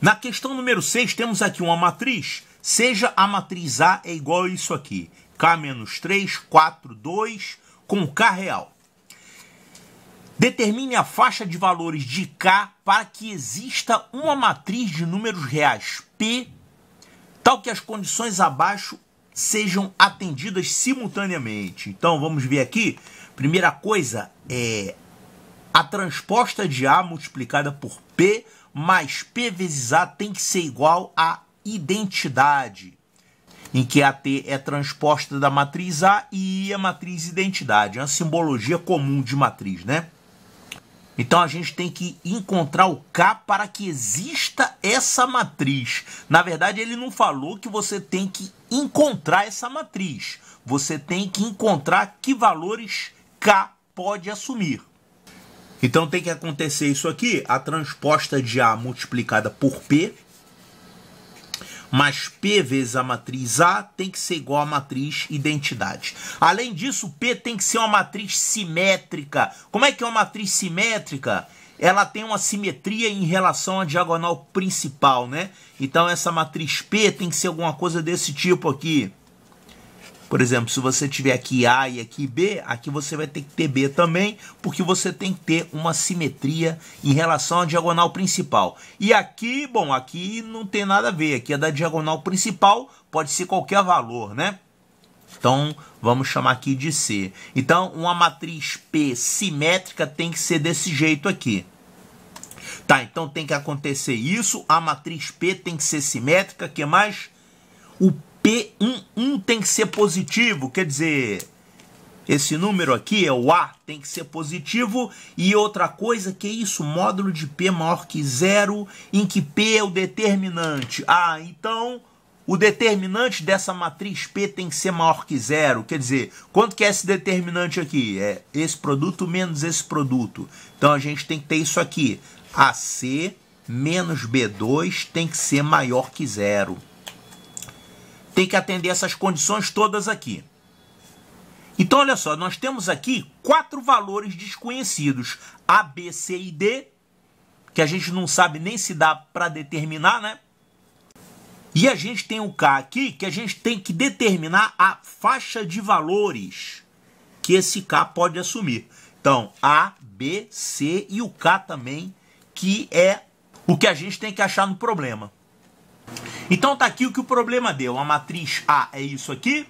Na questão número 6, temos aqui uma matriz, seja a matriz A é igual a isso aqui, K menos 3, 4, 2, com K real. Determine a faixa de valores de K para que exista uma matriz de números reais P, tal que as condições abaixo sejam atendidas simultaneamente. Então, vamos ver aqui. Primeira coisa é a transposta de A multiplicada por P mais P vezes A tem que ser igual à identidade, em que a T é transposta da matriz A e I é a matriz identidade. É uma simbologia comum de matriz, né? Então a gente tem que encontrar o K para que exista essa matriz. Na verdade, ele não falou que você tem que encontrar essa matriz. Você tem que encontrar que valores K pode assumir. Então tem que acontecer isso aqui, a transposta de A multiplicada por P, mais P vezes a matriz A tem que ser igual à matriz identidade. Além disso, P tem que ser uma matriz simétrica. Como é que é uma matriz simétrica? Ela tem uma simetria em relação à diagonal principal, né? Então essa matriz P tem que ser alguma coisa desse tipo aqui. Por exemplo, se você tiver aqui A e aqui B, aqui você vai ter que ter B também, porque você tem que ter uma simetria em relação à diagonal principal. E aqui, bom, aqui não tem nada a ver, aqui é da diagonal principal, pode ser qualquer valor, né? Então, vamos chamar aqui de C. Então, uma matriz P simétrica tem que ser desse jeito aqui. Tá, então tem que acontecer isso, a matriz P tem que ser simétrica, que mais? O P11 tem que ser positivo, quer dizer, esse número aqui é o A, tem que ser positivo. E outra coisa, que é isso? Módulo de P maior que 0, em que P é o determinante. Ah, então o determinante dessa matriz P tem que ser maior que 0. Quer dizer, quanto que é esse determinante aqui? É esse produto menos esse produto. Então a gente tem que ter isso aqui. AC menos B2 tem que ser maior que 0. Tem que atender essas condições todas aqui. Então, olha só, nós temos aqui 4 valores desconhecidos. A, B, C e D, que a gente não sabe nem se dá para determinar, né? E a gente tem o K aqui, que a gente tem que determinar a faixa de valores que esse K pode assumir. Então, A, B, C e o K também, que é o que a gente tem que achar no problema. Então tá aqui o que o problema deu. A matriz A é isso aqui.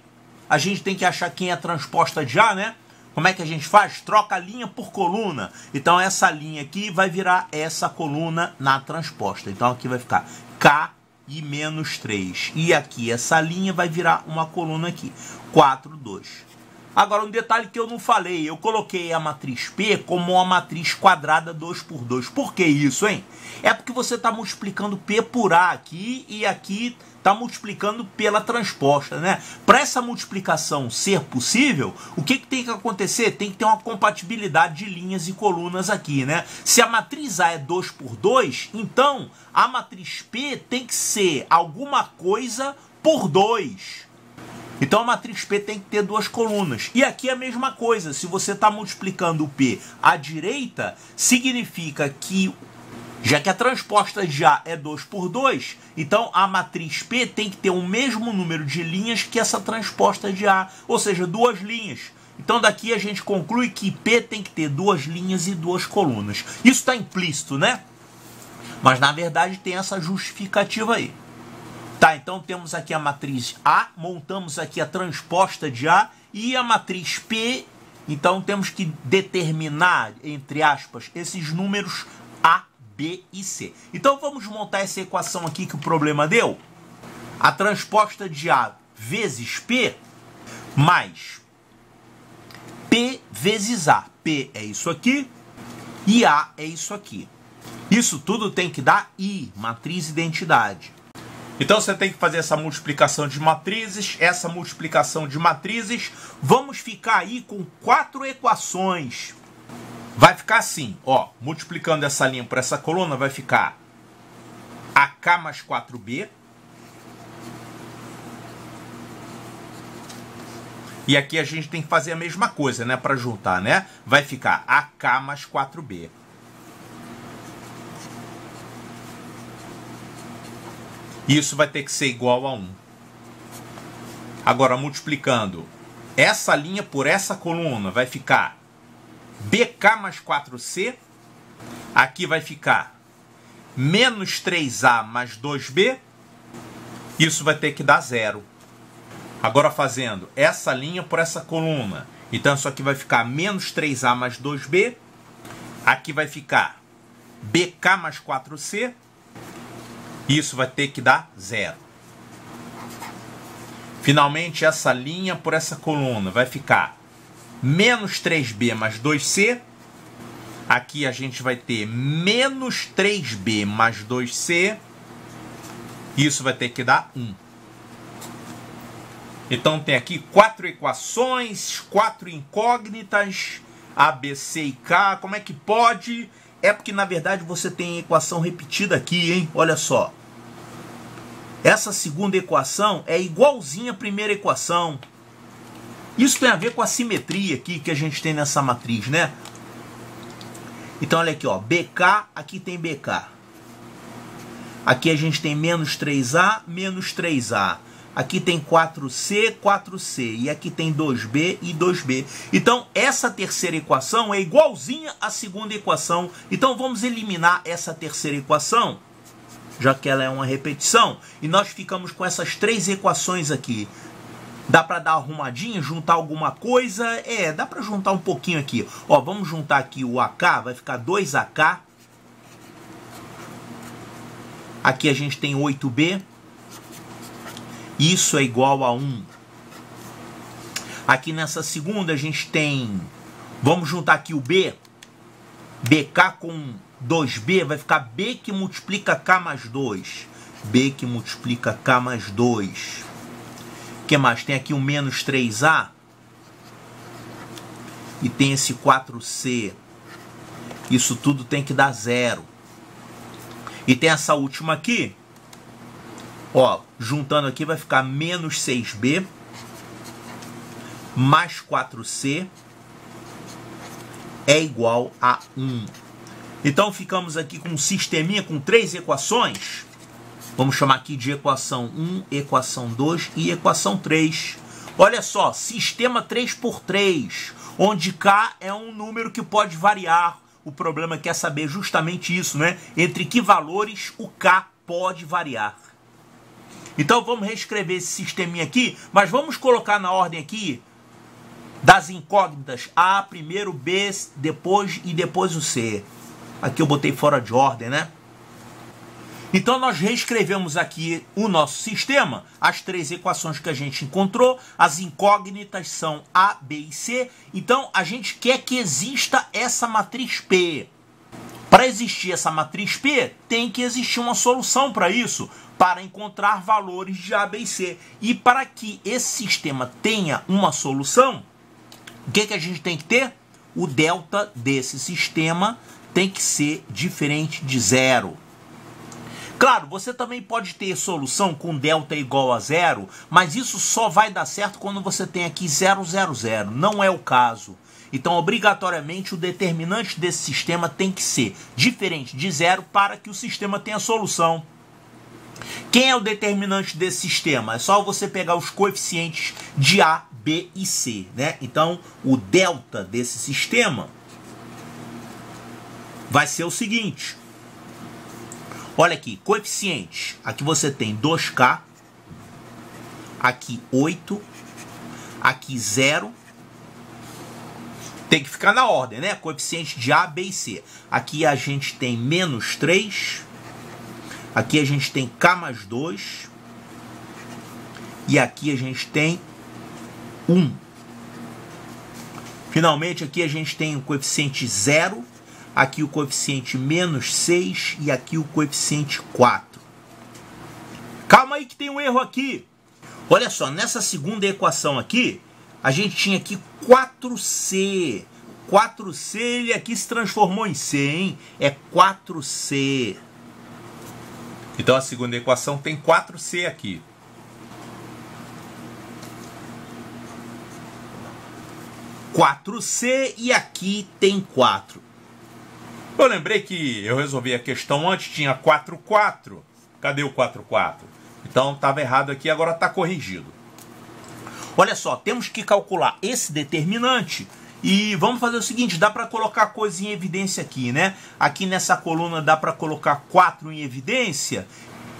A gente tem que achar quem é a transposta de A, né? Como é que a gente faz? Troca a linha por coluna. Então essa linha aqui vai virar essa coluna na transposta. Então aqui vai ficar K e menos 3. E aqui essa linha vai virar uma coluna aqui. 4, 2. Agora, um detalhe que eu não falei, eu coloquei a matriz P como uma matriz quadrada 2 por 2. Por que isso, hein? É porque você está multiplicando P por A aqui e aqui está multiplicando pela transposta, né? Para essa multiplicação ser possível, o que tem que acontecer? Tem que ter uma compatibilidade de linhas e colunas aqui, né? Se a matriz A é 2 por 2, então a matriz P tem que ser alguma coisa por 2. Então a matriz P tem que ter 2 colunas. E aqui é a mesma coisa. Se você está multiplicando o P à direita, significa que, já que a transposta de A é 2 por 2, então a matriz P tem que ter o mesmo número de linhas que essa transposta de A, ou seja, 2 linhas. Então daqui a gente conclui que P tem que ter 2 linhas e 2 colunas. Isso está implícito, né? Mas na verdade tem essa justificativa aí. Tá, então temos aqui a matriz A, montamos aqui a transposta de A e a matriz P, então temos que determinar, entre aspas, esses números A, B e C. Então vamos montar essa equação aqui que o problema deu. A transposta de A vezes P mais P vezes A. P é isso aqui e A é isso aqui. Isso tudo tem que dar I, matriz identidade. Então você tem que fazer essa multiplicação de matrizes, vamos ficar aí com 4 equações. Vai ficar assim, ó, multiplicando essa linha por essa coluna, vai ficar AK mais 4B. E aqui a gente tem que fazer a mesma coisa, né, para juntar, né? Vai ficar AK mais 4B. Isso vai ter que ser igual a 1. Agora, multiplicando essa linha por essa coluna, vai ficar BK mais 4C. Aqui vai ficar menos 3A mais 2B. Isso vai ter que dar 0. Agora, fazendo essa linha por essa coluna. Então, isso aqui vai ficar menos 3A mais 2B. Aqui vai ficar BK mais 4C. Isso vai ter que dar 0. Finalmente, essa linha por essa coluna vai ficar menos 3B mais 2C. Aqui a gente vai ter menos 3B mais 2C. Isso vai ter que dar 1. Então tem aqui 4 equações, 4 incógnitas, A, B, C e K. Como é que pode? É porque na verdade você tem equação repetida aqui, hein? Olha só. Essa segunda equação é igualzinha à primeira equação. Isso tem a ver com a simetria aqui que a gente tem nessa matriz, né? Então olha aqui, ó, BK, aqui tem BK. Aqui a gente tem menos 3A, menos 3A. Aqui tem 4C, 4C. E aqui tem 2B e 2B. Então essa terceira equação é igualzinha à segunda equação. Então vamos eliminar essa terceira equação, já que ela é uma repetição, e nós ficamos com essas 3 equações aqui. Dá para dar uma arrumadinha, juntar alguma coisa? É, dá para juntar um pouquinho aqui. Ó, vamos juntar aqui o AK, vai ficar 2AK. Aqui a gente tem 8B. Isso é igual a 1. Aqui nessa segunda a gente tem... Vamos juntar aqui o B. BK com 2B vai ficar B que multiplica K mais 2. B que multiplica K mais 2. O que mais? Tem aqui um menos 3A. E tem esse 4C. Isso tudo tem que dar 0. E tem essa última aqui. Ó, juntando aqui vai ficar menos 6B. Mais 4C. É igual a 1. Então ficamos aqui com um sisteminha com 3 equações. Vamos chamar aqui de equação 1, equação 2 e equação 3. Olha só, sistema 3×3, onde K é um número que pode variar. O problema quer saber justamente isso, né? Entre que valores o K pode variar. Então vamos reescrever esse sisteminha aqui, mas vamos colocar na ordem aqui das incógnitas A, primeiro B, depois e depois o C. Aqui eu botei fora de ordem, né? Então nós reescrevemos aqui o nosso sistema, as 3 equações que a gente encontrou, as incógnitas são A, B e C. Então a gente quer que exista essa matriz P. Para existir essa matriz P, tem que existir uma solução para isso, para encontrar valores de A, B e C. E para que esse sistema tenha uma solução, o que a gente tem que ter? O delta desse sistema tem que ser diferente de 0. Claro, você também pode ter solução com delta igual a 0, mas isso só vai dar certo quando você tem aqui 0, 0, 0. Não é o caso. Então, obrigatoriamente, o determinante desse sistema tem que ser diferente de 0 para que o sistema tenha solução. Quem é o determinante desse sistema? É só você pegar os coeficientes de A, B e C, né? Então, o delta desse sistema vai ser o seguinte. Olha aqui, coeficientes. Aqui você tem 2K, aqui 8, aqui 0. Tem que ficar na ordem, né? Coeficiente de A, B e C. Aqui a gente tem menos 3. Aqui a gente tem K mais 2. E aqui a gente tem 1. Finalmente aqui a gente tem o coeficiente 0. Aqui o coeficiente menos 6 e aqui o coeficiente 4. Calma aí que tem um erro aqui. Olha só, nessa segunda equação aqui, a gente tinha aqui 4C. 4C, ele aqui se transformou em C, hein? É 4C. Então a segunda equação tem 4C aqui. E aqui tem 4. Eu lembrei que eu resolvi a questão antes, tinha 4, 4. Cadê o 4, 4? Então estava errado aqui, agora está corrigido. Olha só, temos que calcular esse determinante e vamos fazer o seguinte, dá para colocar coisa em evidência aqui, né? Aqui nessa coluna dá para colocar 4 em evidência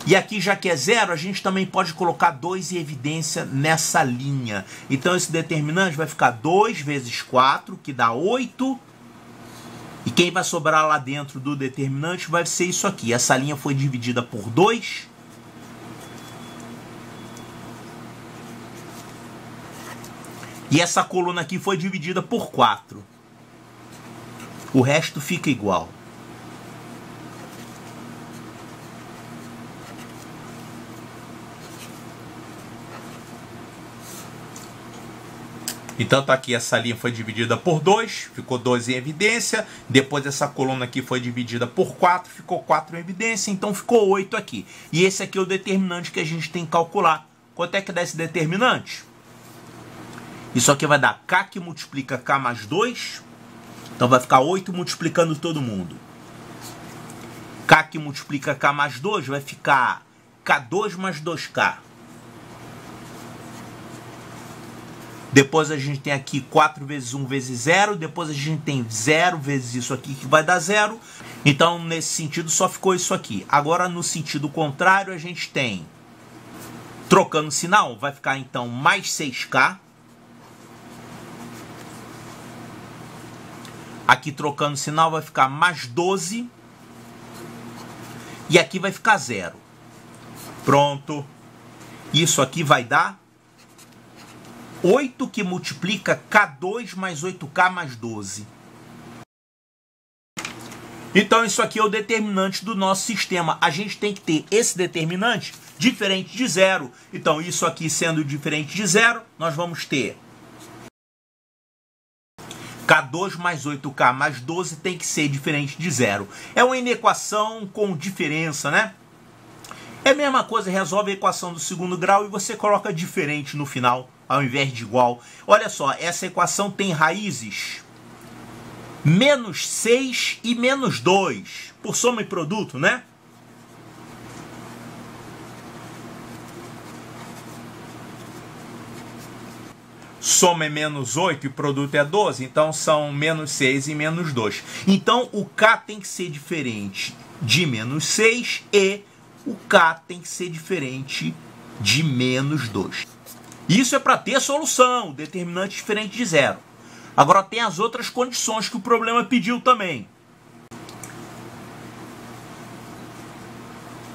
e aqui já que é 0, a gente também pode colocar 2 em evidência nessa linha. Então esse determinante vai ficar 2 vezes 4, que dá 8. E quem vai sobrar lá dentro do determinante vai ser isso aqui. Essa linha foi dividida por 2. E essa coluna aqui foi dividida por 4. O resto fica igual. Então tá aqui, essa linha foi dividida por 2, ficou 2 em evidência. Depois essa coluna aqui foi dividida por 4, ficou 4 em evidência. Então ficou 8 aqui. E esse aqui é o determinante que a gente tem que calcular. Quanto é que dá esse determinante? Isso aqui vai dar K que multiplica K mais 2. Então vai ficar 8 multiplicando todo mundo. K que multiplica K mais 2 vai ficar K2 mais 2K. Depois a gente tem aqui 4 vezes 1 vezes 0. Depois a gente tem 0 vezes isso aqui que vai dar 0. Então nesse sentido só ficou isso aqui. Agora no sentido contrário a gente tem, trocando sinal, vai ficar então mais 6K. Aqui trocando sinal vai ficar mais 12. E aqui vai ficar 0. Pronto. Isso aqui vai dar 8 que multiplica K2 mais 8K mais 12. Então isso aqui é o determinante do nosso sistema. A gente tem que ter esse determinante diferente de 0. Então isso aqui sendo diferente de 0, nós vamos ter K2 mais 8K mais 12 tem que ser diferente de 0. É uma inequação com diferença, né? É a mesma coisa, resolve a equação do segundo grau e você coloca diferente no final, ao invés de igual. Olha só, essa equação tem raízes menos 6 e menos 2, por soma e produto, né? Soma é menos 8 e o produto é 12, então são menos 6 e menos 2. Então o K tem que ser diferente de menos 6 e o K tem que ser diferente de menos 2. Isso é para ter solução, determinante diferente de 0. Agora tem as outras condições que o problema pediu também.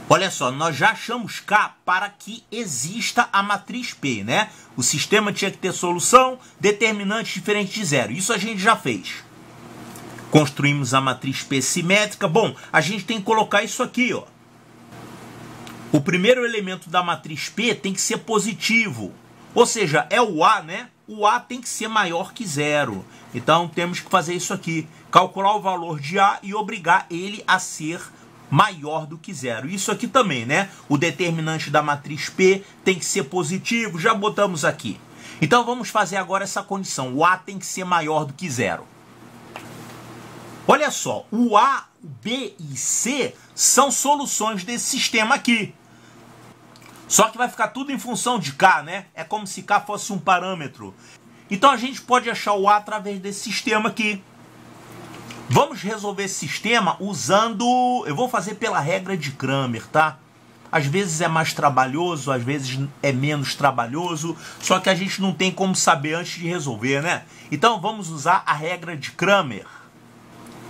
Olha só, nós já achamos K para que exista a matriz P, né? O sistema tinha que ter solução, determinante diferente de 0. Isso a gente já fez. Construímos a matriz P simétrica. Bom, a gente tem que colocar isso aqui, ó. O primeiro elemento da matriz P tem que ser positivo. Ou seja, é o A, né? O A tem que ser maior que 0. Então temos que fazer isso aqui. Calcular o valor de A e obrigar ele a ser maior do que 0. Isso aqui também, né? O determinante da matriz P tem que ser positivo. Já botamos aqui. Então vamos fazer agora essa condição. O A tem que ser maior do que 0. Olha só, o A, B e C são soluções desse sistema aqui. Só que vai ficar tudo em função de K, né? É como se K fosse um parâmetro. Então a gente pode achar o A através desse sistema aqui. Vamos resolver esse sistema usando... Eu vou fazer pela regra de Cramer, tá? Às vezes é mais trabalhoso, às vezes é menos trabalhoso. Só que a gente não tem como saber antes de resolver, né? Então vamos usar a regra de Cramer,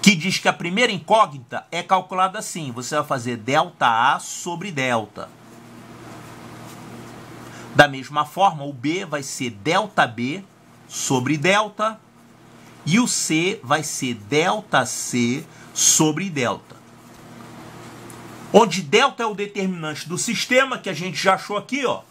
que diz que a primeira incógnita é calculada assim. Você vai fazer ΔA sobre delta. Da mesma forma, o B vai ser ΔB sobre delta. E o C vai ser ΔC sobre delta. Onde delta é o determinante do sistema, que a gente já achou aqui, ó.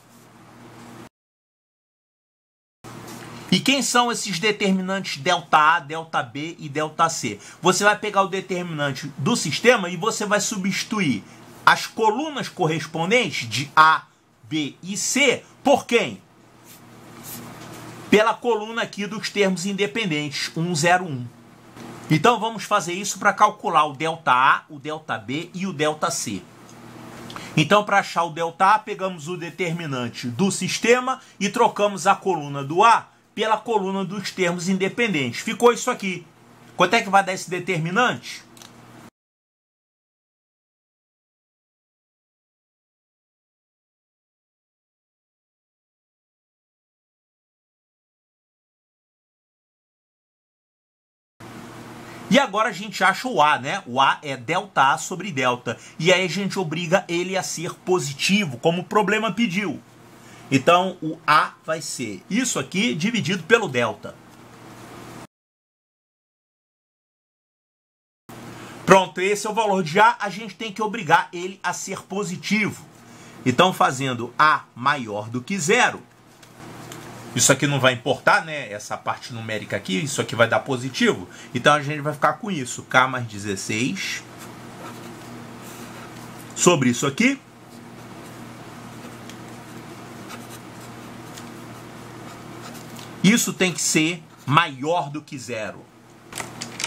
E quem são esses determinantes ΔA, ΔB e ΔC? Você vai pegar o determinante do sistema e você vai substituir as colunas correspondentes de A, B e C por quem? Pela coluna aqui dos termos independentes, 1, 0, 1. Então vamos fazer isso para calcular o ΔA, o ΔB e o ΔC. Então, para achar o ΔA, pegamos o determinante do sistema e trocamos a coluna do A pela coluna dos termos independentes. Ficou isso aqui. Quanto é que vai dar esse determinante? E agora a gente acha o A, né? O A é ΔA sobre ΔA. E aí a gente obriga ele a ser positivo, como o problema pediu. Então o A vai ser isso aqui dividido pelo ΔA. Pronto, esse é o valor de A, a gente tem que obrigar ele a ser positivo. Então, fazendo A maior do que zero, isso aqui não vai importar, né? Essa parte numérica aqui, isso aqui vai dar positivo. Então, a gente vai ficar com isso, K mais 16, sobre isso aqui. Isso tem que ser maior do que zero.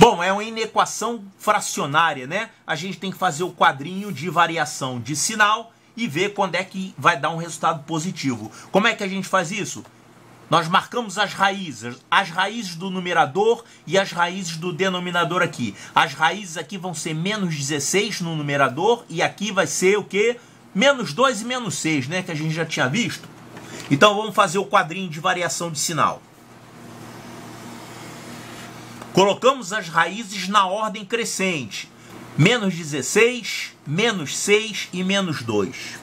Bom, é uma inequação fracionária, né? A gente tem que fazer o quadrinho de variação de sinal e ver quando é que vai dar um resultado positivo. Como é que a gente faz isso? Nós marcamos as raízes do numerador e as raízes do denominador aqui. As raízes aqui vão ser menos 16 no numerador e aqui vai ser o quê? Menos 2 e menos 6, né? Que a gente já tinha visto. Então vamos fazer o quadrinho de variação de sinal. Colocamos as raízes na ordem crescente. Menos 16, menos 6 e menos 2.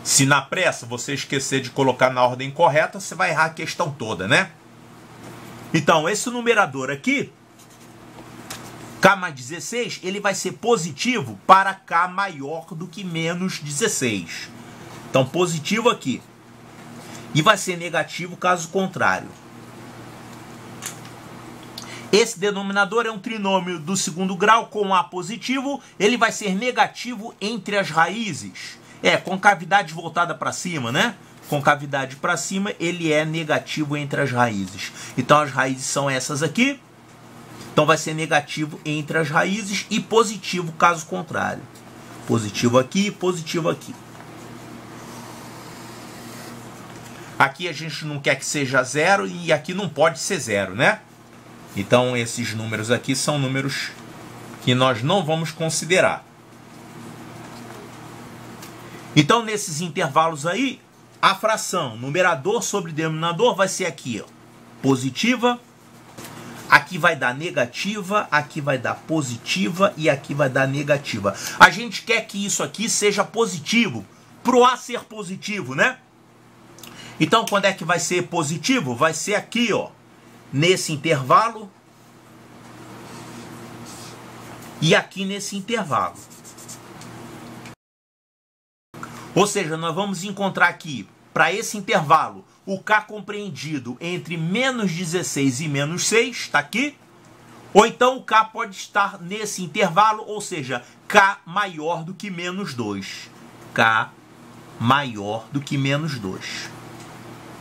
Se na pressa você esquecer de colocar na ordem correta, você vai errar a questão toda, né? Então, esse numerador aqui, K mais 16, ele vai ser positivo para K maior do que menos 16. Então, positivo aqui. E vai ser negativo caso contrário. Esse denominador é um trinômio do segundo grau com A positivo. Ele vai ser negativo entre as raízes. Com cavidade voltada para cima, né? Com cavidade para cima, ele é negativo entre as raízes. Então, as raízes são essas aqui. Então, vai ser negativo entre as raízes e positivo caso contrário. Positivo aqui, positivo aqui. Aqui a gente não quer que seja zero e aqui não pode ser zero, né? Então esses números aqui são números que nós não vamos considerar. Então nesses intervalos aí, a fração numerador sobre denominador vai ser aqui, ó, positiva. Aqui vai dar negativa, aqui vai dar positiva e aqui vai dar negativa. A gente quer que isso aqui seja positivo, pro A ser positivo, né? Então, quando é que vai ser positivo? Vai ser aqui, ó, nesse intervalo e aqui nesse intervalo. Ou seja, nós vamos encontrar aqui, para esse intervalo, o K compreendido entre menos 16 e menos 6, está aqui. Ou então o K pode estar nesse intervalo, ou seja, K maior do que menos 2. K maior do que menos 2.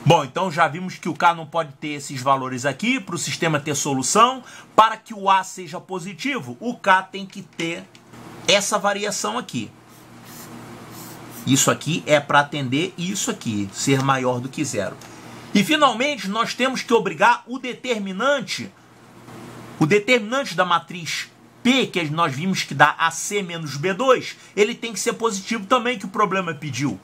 Bom, então já vimos que o K não pode ter esses valores aqui para o sistema ter solução. Para que o A seja positivo, o K tem que ter essa variação aqui. Isso aqui é para atender isso aqui, ser maior do que zero. E finalmente nós temos que obrigar o determinante da matriz P, que nós vimos que dá AC menos B2, ele tem que ser positivo também, que o problema pediu.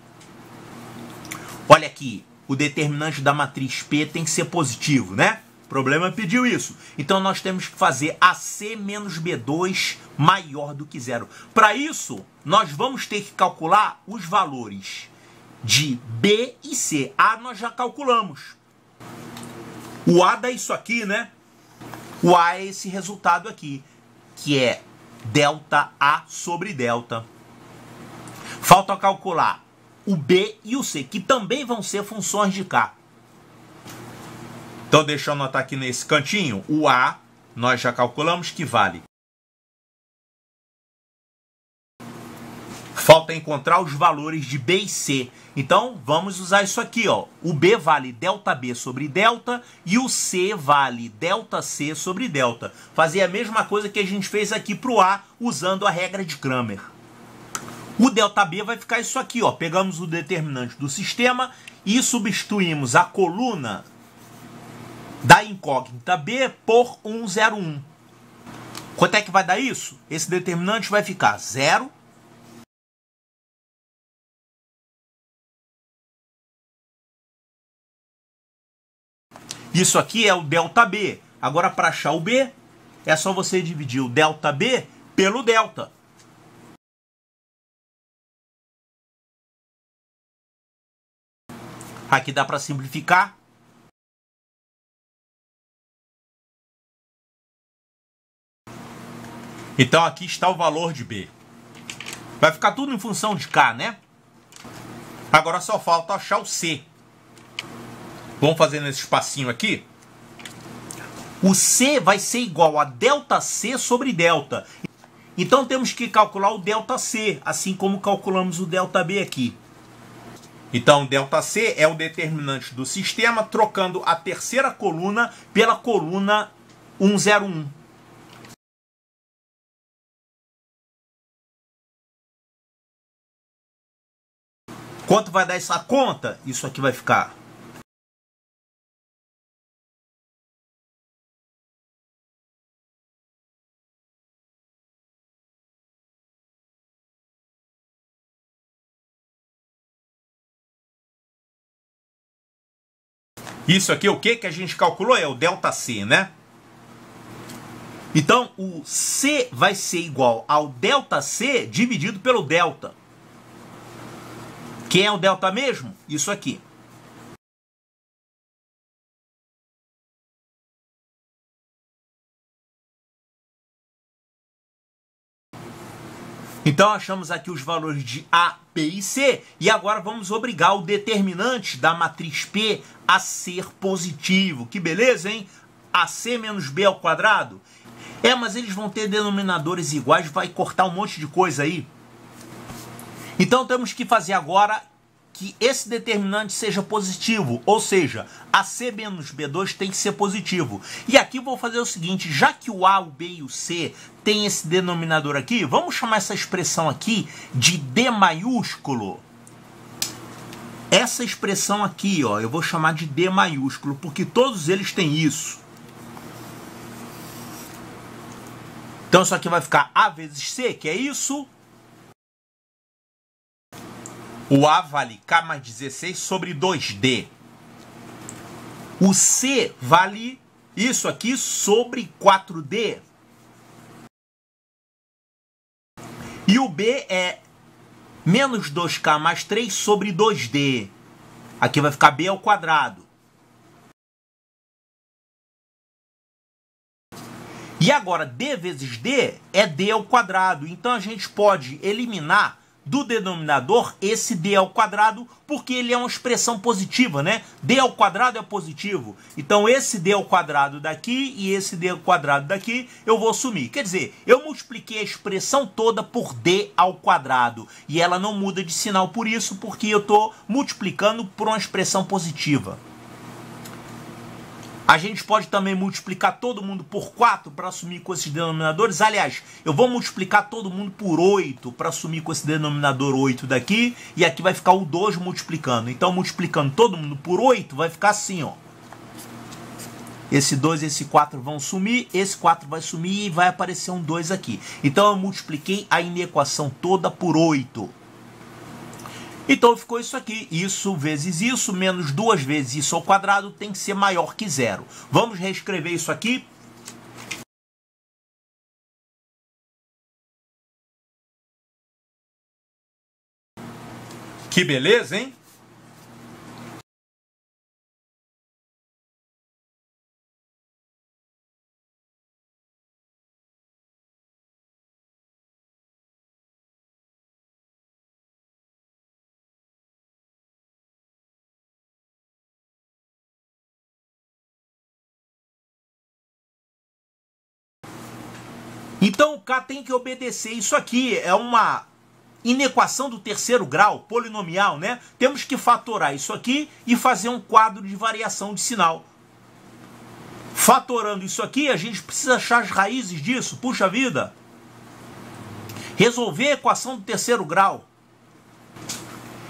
Olha aqui. O determinante da matriz P tem que ser positivo, né? O problema pediu isso. Então, nós temos que fazer AC menos B2 maior do que zero. Para isso, nós vamos ter que calcular os valores de B e C. A nós já calculamos. O A dá isso aqui, né? O A é esse resultado aqui, que é ΔA sobre ΔA. Falta calcular o B e o C, que também vão ser funções de K. Então, deixa eu anotar aqui nesse cantinho. O A, nós já calculamos que vale. Falta encontrar os valores de B e C. Então, vamos usar isso aqui, ó. O B vale ΔB sobre delta e o C vale ΔC sobre delta. Fazer a mesma coisa que a gente fez aqui para o A, usando a regra de Cramer. O ΔB vai ficar isso aqui, ó. Pegamos o determinante do sistema e substituímos a coluna da incógnita B por 101. Quanto é que vai dar isso? Esse determinante vai ficar 0. Isso aqui é o ΔB. Agora, para achar o B, é só você dividir o ΔB pelo delta. Aqui dá para simplificar. Então, aqui está o valor de B. Vai ficar tudo em função de K, né? Agora só falta achar o C. Vamos fazer nesse espacinho aqui. O C vai ser igual a ΔC sobre delta. Então temos que calcular o ΔC, assim como calculamos o ΔB aqui. Então ΔC é o determinante do sistema, trocando a terceira coluna pela coluna 101. Quanto vai dar essa conta? Isso aqui vai ficar... Isso aqui, o que a gente calculou? É o ΔC, né? Então, o C vai ser igual ao ΔC dividido pelo delta. Quem é o delta mesmo? Isso aqui. Então achamos aqui os valores de A, B e C, e agora vamos obrigar o determinante da matriz P a ser positivo. Que beleza, hein? AC menos B ao quadrado. Mas eles vão ter denominadores iguais, vai cortar um monte de coisa aí. Então temos que fazer agora que esse determinante seja positivo, ou seja, AC menos B2 tem que ser positivo. E aqui vou fazer o seguinte, já que o A, o B e o C tem esse denominador aqui, vamos chamar essa expressão aqui de D maiúsculo. Essa expressão aqui, ó, eu vou chamar de D maiúsculo, porque todos eles têm isso. Então isso aqui vai ficar A vezes C, que é isso. O A vale K mais 16 sobre 2D. O C vale isso aqui sobre 4D. E o B é menos 2K mais 3 sobre 2D. Aqui vai ficar B ao quadrado. E agora D vezes D é D ao quadrado. Então a gente pode eliminar do denominador esse D ao quadrado, porque ele é uma expressão positiva, né? D ao quadrado é positivo. Então esse D ao quadrado daqui e esse D ao quadrado daqui eu vou sumir. Quer dizer, eu multipliquei a expressão toda por D ao quadrado. E ela não muda de sinal por isso, porque eu estou multiplicando por uma expressão positiva. A gente pode também multiplicar todo mundo por 4 para assumir com esses denominadores. Aliás, eu vou multiplicar todo mundo por 8 para assumir com esse denominador 8 daqui. E aqui vai ficar o 2 multiplicando. Então, multiplicando todo mundo por 8, vai ficar assim, ó. Esse 2 e esse 4 vão sumir, esse 4 vai sumir e vai aparecer um 2 aqui. Então, eu multipliquei a inequação toda por 8. Então ficou isso aqui, isso vezes isso, menos 2 vezes isso ao quadrado tem que ser maior que 0. Vamos reescrever isso aqui. Que beleza, hein? Então o K tem que obedecer isso aqui, é uma inequação do terceiro grau, polinomial, né? Temos que fatorar isso aqui e fazer um quadro de variação de sinal. Fatorando isso aqui, a gente precisa achar as raízes disso. Puxa vida! Resolver a equação do terceiro grau.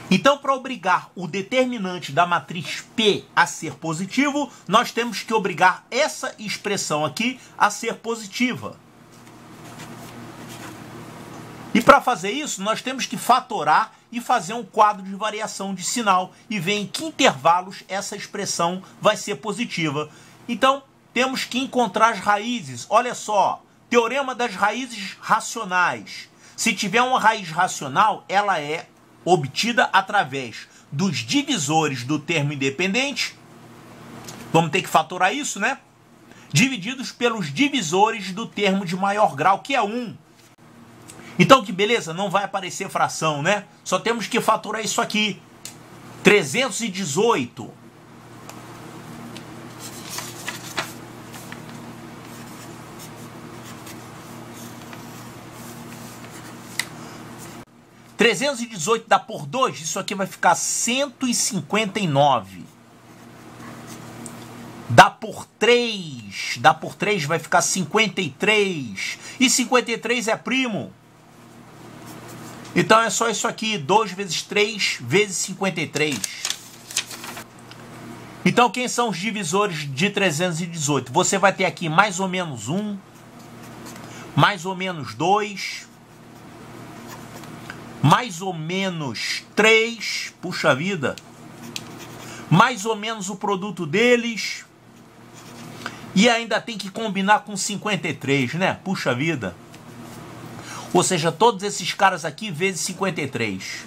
Então, para obrigar o determinante da matriz P a ser positivo, nós temos que obrigar essa expressão aqui a ser positiva. E para fazer isso, nós temos que fatorar e fazer um quadro de variação de sinal e ver em que intervalos essa expressão vai ser positiva. Então, temos que encontrar as raízes. Olha só, teorema das raízes racionais. Se tiver uma raiz racional, ela é obtida através dos divisores do termo independente. Vamos ter que fatorar isso, né? Divididos pelos divisores do termo de maior grau, que é 1. Então, que beleza, não vai aparecer fração, né? Só temos que fatorar isso aqui. 318. Dá por 2, isso aqui vai ficar 159. Dá por 3 vai ficar 53. E 53 é primo. Então é só isso aqui, 2 vezes 3 vezes 53. Então quem são os divisores de 318? Você vai ter aqui mais ou menos 1, mais ou menos 2, mais ou menos 3, puxa vida, mais ou menos o produto deles, e ainda tem que combinar com 53, né? Puxa vida. Ou seja, todos esses caras aqui vezes 53.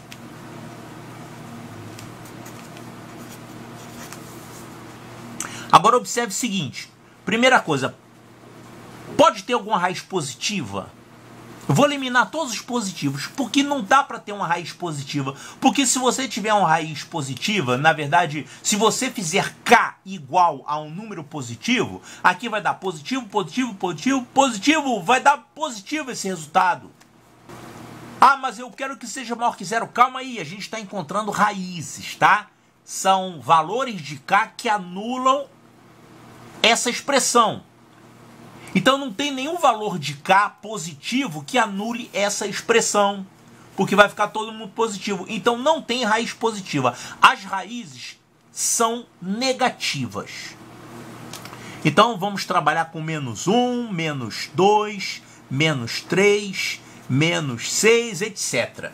Agora observe o seguinte. Primeira coisa. Pode ter alguma raiz positiva? Eu vou eliminar todos os positivos. Porque não dá para ter uma raiz positiva. Porque se você tiver uma raiz positiva, na verdade, se você fizer K igual a um número positivo, aqui vai dar positivo, positivo, positivo, positivo. Vai dar positivo esse resultado. Ah, mas eu quero que seja maior que zero. Calma aí, a gente está encontrando raízes, tá? São valores de K que anulam essa expressão. Então não tem nenhum valor de K positivo que anule essa expressão, porque vai ficar todo mundo positivo. Então não tem raiz positiva. As raízes são negativas. Então vamos trabalhar com menos 1, menos 2, menos 3... menos 6, etc.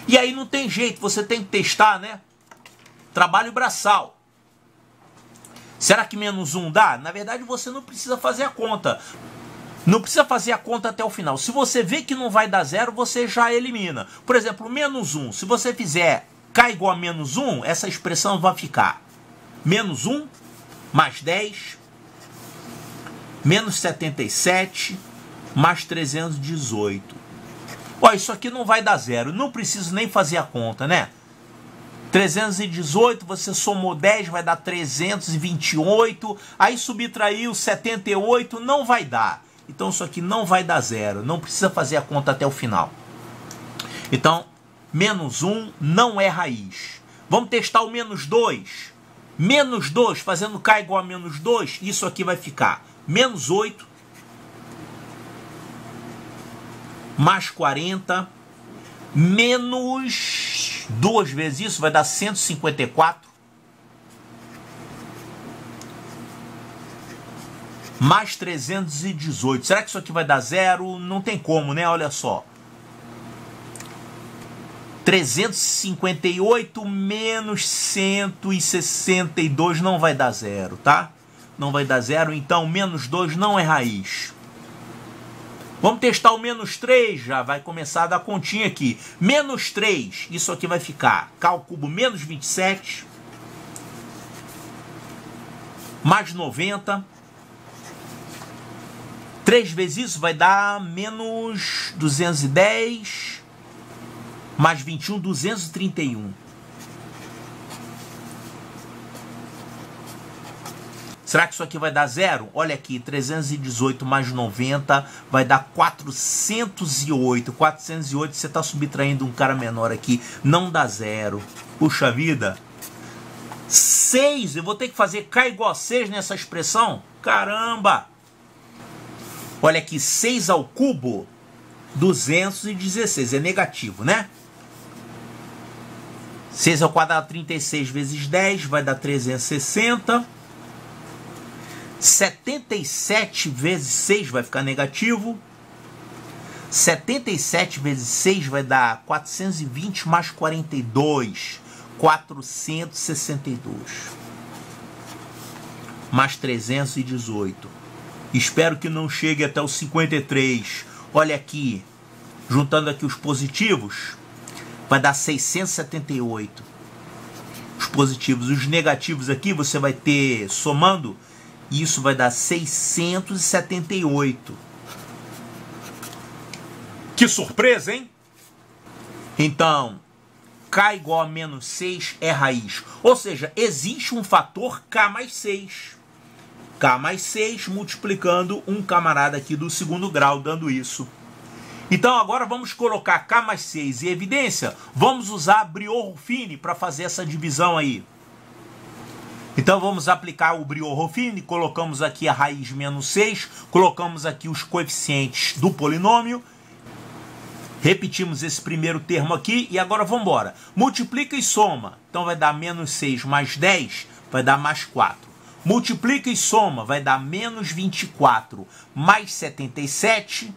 E aí não tem jeito, você tem que testar, né? Trabalho braçal. Será que menos 1 dá? Na verdade, você não precisa fazer a conta. Não precisa fazer a conta até o final. Se você vê que não vai dar zero, você já elimina. Por exemplo, menos 1. Se você fizer K igual a menos 1, essa expressão vai ficar menos 1 mais 10, menos 77, mais 318. Olha, isso aqui não vai dar zero. Não preciso nem fazer a conta, né? 318, você somou 10, vai dar 328. Aí subtraiu 78, não vai dar. Então isso aqui não vai dar zero. Não precisa fazer a conta até o final. Então, menos 1 não é raiz. Vamos testar o menos 2. Menos 2, fazendo K igual a menos 2, isso aqui vai ficar menos 8. Mais 40, menos 2 vezes isso, vai dar 154. Mais 318. Será que isso aqui vai dar zero? Não tem como, né? Olha só. 358 menos 162 não vai dar zero, tá? Não vai dar zero, então menos 2 não é raiz. Vamos testar o menos 3, já vai começar a dar continha aqui. Menos 3, isso aqui vai ficar K ao cubo menos 27, mais 90. 3 vezes isso vai dar menos 210, mais 21, 231. Será que isso aqui vai dar 0? Olha aqui, 318 mais 90 vai dar 408. 408, você está subtraindo um cara menor aqui, não dá 0. Puxa vida. 6, eu vou ter que fazer K igual a 6 nessa expressão? Caramba! Olha aqui, 6 ao cubo, 216, é negativo, né? 6 ao quadrado, 36 vezes 10, vai dar 360. 77 vezes 6 vai ficar negativo. 77 vezes 6 vai dar 420 mais 42, 462. Mais 318. Espero que não chegue até os 53. Olha aqui, juntando aqui os positivos, vai dar 678. Os positivos, os negativos aqui você vai ter somando, e isso vai dar 678. Que surpresa, hein? Então, K igual a menos 6 é raiz. Ou seja, existe um fator K mais 6. K mais 6 multiplicando um camarada aqui do segundo grau, dando isso. Então agora vamos colocar K mais 6 em evidência. Vamos usar Briot-Ruffini para fazer essa divisão aí. Então vamos aplicar o Briot-Ruffini, colocamos aqui a raiz menos 6, colocamos aqui os coeficientes do polinômio, repetimos esse primeiro termo aqui e agora vamos embora. Multiplica e soma, então vai dar menos 6 mais 10, vai dar mais 4. Multiplica e soma, vai dar menos 24 mais 77,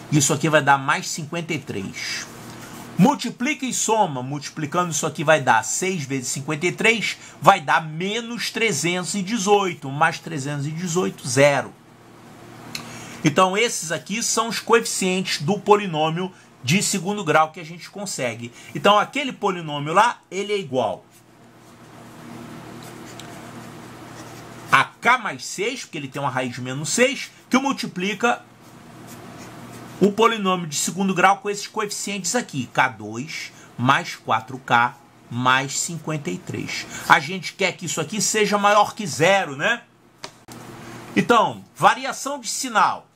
isso aqui vai dar mais 53. Multiplica e soma, multiplicando isso aqui vai dar 6 vezes 53, vai dar menos 318, mais 318, 0. Então esses aqui são os coeficientes do polinômio de segundo grau que a gente consegue. Então aquele polinômio lá, ele é igual a K mais 6, porque ele tem uma raiz menos 6, que multiplica o polinômio de segundo grau com esses coeficientes aqui, K2 mais 4K mais 53. A gente quer que isso aqui seja maior que 0, né? Então, variação de sinal.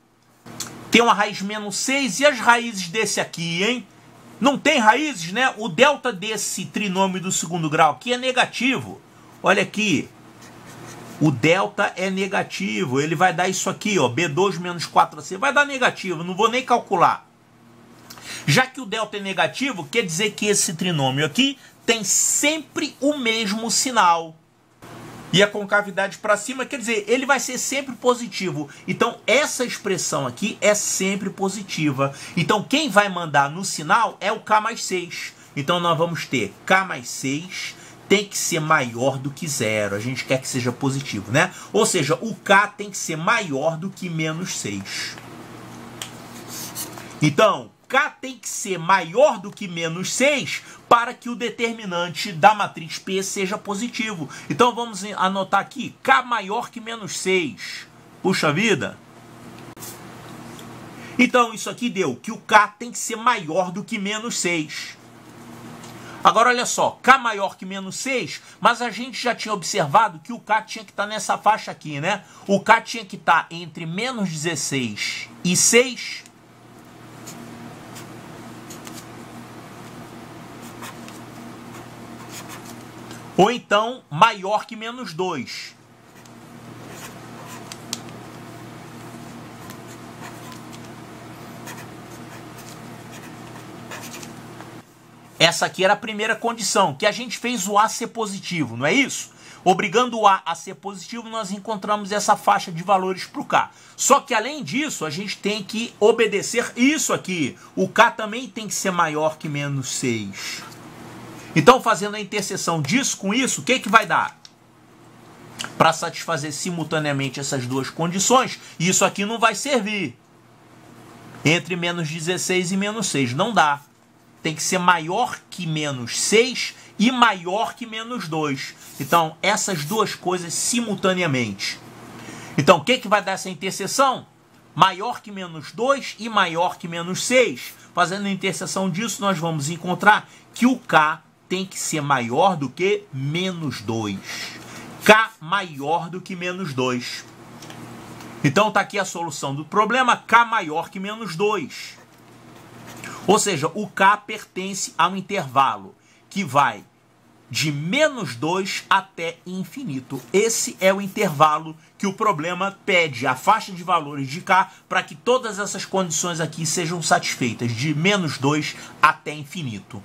Tem uma raiz menos 6 e as raízes desse aqui, hein? Não tem raízes, né? O delta desse trinômio do segundo grau aqui é negativo. Olha aqui. O delta é negativo, ele vai dar isso aqui, ó, B2 menos 4AC, vai dar negativo, não vou nem calcular. Já que o delta é negativo, quer dizer que esse trinômio aqui tem sempre o mesmo sinal. E a concavidade para cima, quer dizer, ele vai ser sempre positivo. Então, essa expressão aqui é sempre positiva. Então, quem vai mandar no sinal é o K mais 6. Então, nós vamos ter K mais 6... tem que ser maior do que 0. A gente quer que seja positivo, né? Ou seja, o K tem que ser maior do que menos 6. Então, K tem que ser maior do que menos 6 para que o determinante da matriz P seja positivo. Então, vamos anotar aqui, K maior que menos 6. Puxa vida! Então, isso aqui deu que o K tem que ser maior do que menos 6. Agora, olha só, K maior que menos 6, mas a gente já tinha observado que o K tinha que estar nessa faixa aqui, né? O K tinha que estar entre menos 16 e 6. Ou então, maior que menos 2. Essa aqui era a primeira condição, que a gente fez o A ser positivo, não é isso? Obrigando o A ser positivo, nós encontramos essa faixa de valores para o K. Só que além disso, a gente tem que obedecer isso aqui. O K também tem que ser maior que menos 6. Então, fazendo a interseção disso com isso, o que vai dar? Para satisfazer simultaneamente essas duas condições, isso aqui não vai servir. Entre menos 16 e menos 6, não dá. Tem que ser maior que menos 6 e maior que menos 2. Então, essas duas coisas simultaneamente. Então, o que vai dar essa interseção? Maior que menos 2 e maior que menos 6. Fazendo a interseção disso, nós vamos encontrar que o K tem que ser maior do que menos 2. K maior do que menos 2. Então está aqui a solução do problema, K maior que menos 2. Ou seja, o K pertence a um intervalo que vai de menos 2 até infinito. Esse é o intervalo que o problema pede, a faixa de valores de K, para que todas essas condições aqui sejam satisfeitas, de menos 2 até infinito.